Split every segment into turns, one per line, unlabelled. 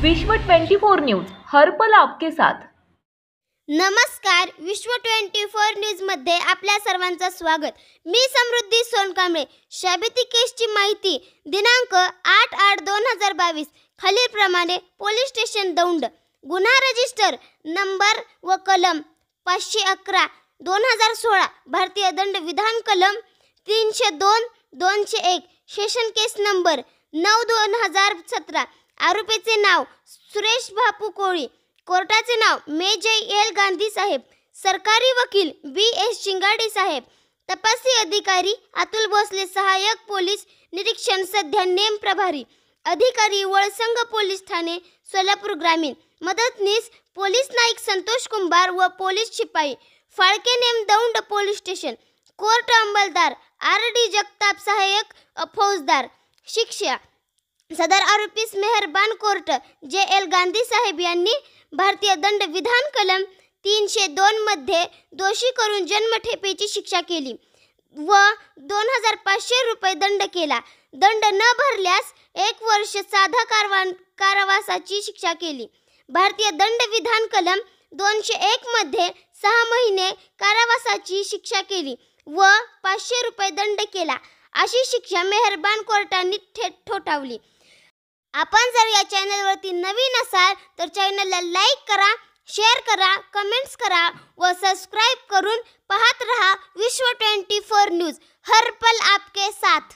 विश्व 24 न्यूज हर पल आपके साथ।
नमस्कार, विश्व 24 न्यूज मध्ये आपल्या सर्वांचं स्वागत। मी समृद्धी सोनकांबळे। शाबिती केसची माहिती दिनांक 8/8/2022 खालीलप्रमाणे पोलीस स्टेशन दौंड, गुन्हा रजिस्टर नंबर व कलम 511/2016, भारतीय दंड विधान कलम 302/201, सेशन केस नंबर 9/2017। आरोपीचे नाव सुरेश बापू कोळी, कोर्टाचे नाव मेजर एल गांधी साहेब, सरकारी वकील BS शिंगाडी साहेब, तपासी अधिकारी अतुल भोसले, सहाय्यक पोलीस निरीक्षण सध्या नेम प्रभारी अधिकारी वळसंग पोलीस ठाणे सोलापूर ग्रामीण, मदतनीस पोलीस नाईक संतोष कुंभार व पोलीस शिपाई फाळके नेम दौंड पोलीस स्टेशन, कोर्ट अंमलदार RD जगताप, सहाय्यक फौजदार। शिक्षा सदर आरोपीस मेहरबान कोर्ट JL गांधी साहेब यांनी भारतीय दंड विधान कलम 302 मध्ये दोषी करून जन्मठेपेची शिक्षा केली व 2500 रुपये दंड केला। दंड न भरल्यास 1 वर्ष साधा कारावासाची शिक्षा केली। भारतीय दंड विधान कलम 201 मध्ये 6 महिने कारावासाची शिक्षा केली व 500 रुपये दंड केला। अशी शिक्षा मेहरबान कोर्टाने ठोठावली। आपण जर या चॅनलवरती नवीन असाल तर चॅनलला लाईक करा, शेअर करा, कमेंट्स करा व सबस्क्राइब करून पाहत रहा विश्व 24 न्यूज हर पल आपके साथ।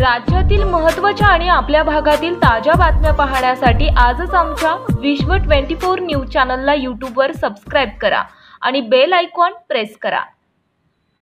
राज्यातील महत्त्वाच्या आणि आपल्या भागातील ताज्या बातम्या पाहण्यासाठी आजच आमच्या विश्व 24 न्यूज चॅनलला YouTube वर सबस्क्राइब करा आणि बेल आयकॉन प्रेस करा।